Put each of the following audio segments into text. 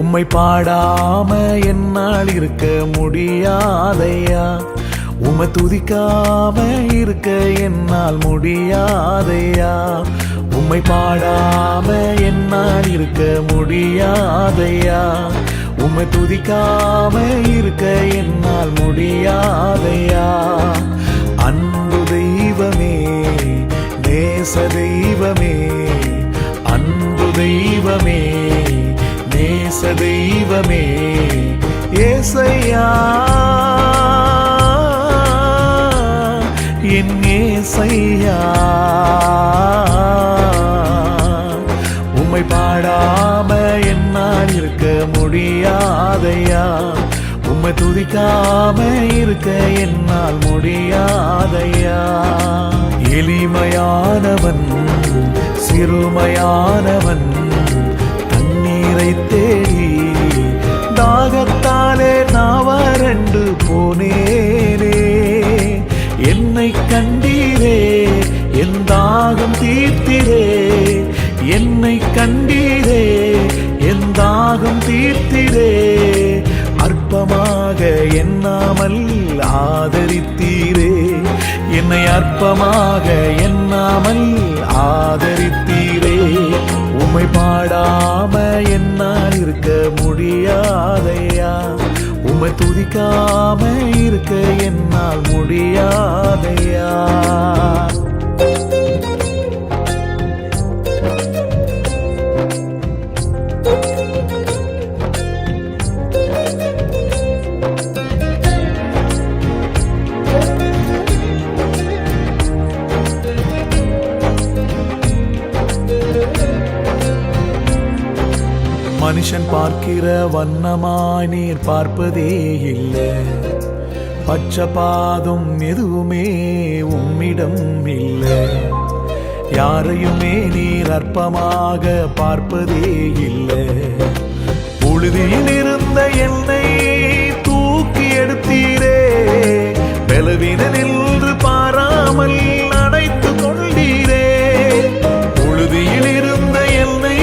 உம்மை பாடாம என்னால் இருக்க முடியாதையா. உம்மை துதிக்காம இருக்க என்னால் முடியாதையா. உம்மை பாடாம என்னால் இருக்க முடியாதையா. உம்மை துதிக்காம இருக்க என்னால் முடியாதையா. அன்பு தெய்வமே, நேச தெய்வமே, அன்பு தெய்வமே, நேச தெய்வமே, ஏசையா, என் ஏசையா. உம்மை பாடாம என்னால் இருக்க முடியாதையா. உம்மை துதிக்காம இருக்க என்னால் முடியாதையா. எளிமையானவன், சிறுமையானவன், தண்ணீரை தேடி தாகத்தாலே நான் வறண்டு போனேனே. என்னை கண்டீரே, என் தாகம் தீர்த்திரே. என்னை கண்டீரே, என் தாகம் தீர்த்திரே. அற்பமாக எண்ணாமல் ஆதரித்தீரே. என்னை அற்பமாக எண்ணாமல் ஆதரித்தீரே. உம்மை பாடாம என்னால் இருக்க முடியாதையா. உம்மை துதிக்காம இருக்க என்னால் முடியாதையா. மனுஷன் பார்க்கிற வண்ணமாய் நீர் பார்ப்பதே இல்லை. பட்சபாதம் எதுவுமே உம்மிடம் இல்லை. யாரையுமே நீர் அற்பமாக பார்ப்பதே இல்லை. புழுதியில் இருந்த என்னை தூக்கி எடுத்தீரே. பலவீனனின்று பாராமல் அடைத்து கொண்டீரே. புழுதியில் இருந்த என்னை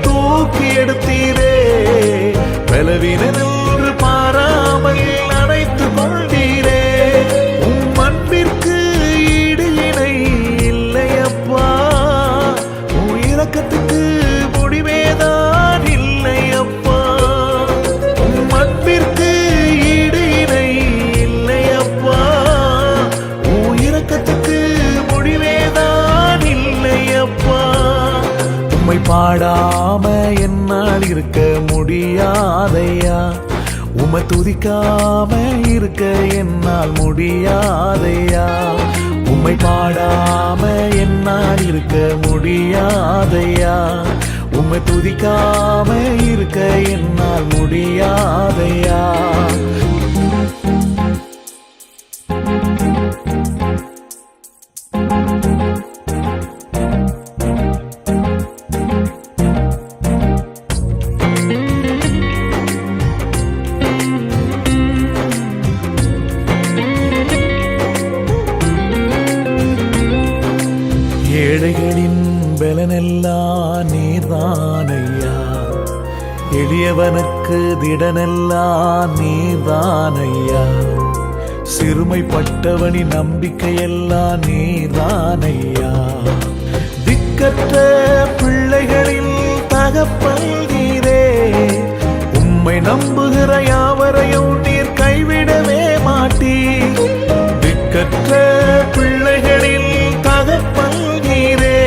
தூக்கி எடுத்தீரே. பலவீனனின்று பாராமல் அடைத்து கொண்டீரே. உம் அன்பிற்கு ஈடு இணை இல்லையப்பா. உம் இரக்கத்துக்கு முடிவேதான் இல்லையப்பா. உம் அன்பிற்கு ஈடு இணை இல்லையப்பா. உம் இரக்கத்துக்கு முடிவேதான் இல்லையப்பா. உம்மை பாடாம என்னால் இருக்க முடியாதையா. உம்மை துதிக்காம இருக்க என்னால் முடியாதையா. உம்மை பாடாம என்னால் இருக்க முடியாதையா. உம்மை துதிக்காம இருக்க என்னால் முடியாதையா. ஏழைகளின் பலனெல்லாம் நீர்தானையா. எளியவனுக்கு திடனெல்லாம் நீர்தானையா. சிறுமைப்பட்டவனின் நம்பிக்கையெல்லாம் நீர்தானையா. திக்கற்ற பிள்ளைகளின் தகப்பன் நீரே. உம்மை நம்புகிற யாவரையும் நீர் கைவிடவே மாட்டீர். திக்கற்ற பிள்ளைகளின் தகப்பன் நீரே.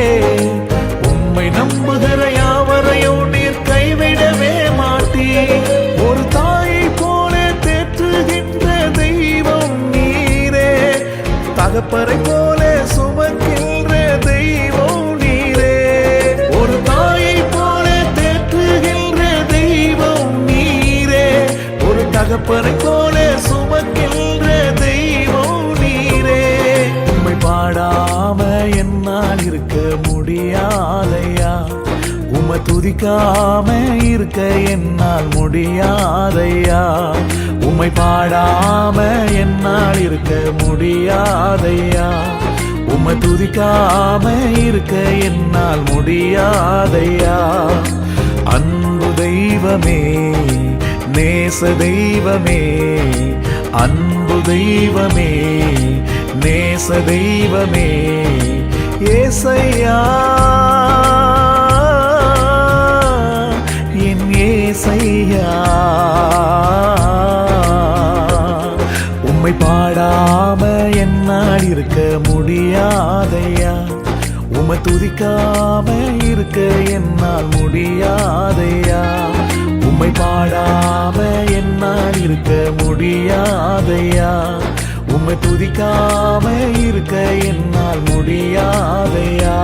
உம்மை நம்புகிற யாவரையும் நீர் கைவிடவே மாட்டீர். ஒரு தாயை போல தேற்றுகின்ற தெய்வம் நீரே. தகப்பரை போல சுமக்கின்ற தெய்வம் நீரே. ஒரு தாயை போல தேற்றுகின்ற தெய்வம் நீரே. ஒரு தகப்பரை போல சுமக்கின்ற தெய்வம் நீரே. உம்மை பாடாம என்னால் இருக்க முடியாதையா. உம்மை துதிக்காம இருக்க என்னால் முடியாதையா. உம்மை பாடாம என்னால் இருக்க முடியாதையா. உம்மை துதிக்காம இருக்க என்னால் முடியாதையா. அன்பு தெய்வமே, தெய்வமே, நேச தெய்வமே, அன்பு தெய்வமே, நேச தெய்வமே, ஏசையா, என் ஏசையா. உம்மை பாடாம என்னால் இருக்க முடியாதையா, உம்மை துதிக்காம இருக்க என்னால் முடியாதையா, உம்மை பாடாம என்னால் இருக்க முடியாதையா, உம்மை துதிக்காம இருக்க என்னால் முடியாதையா.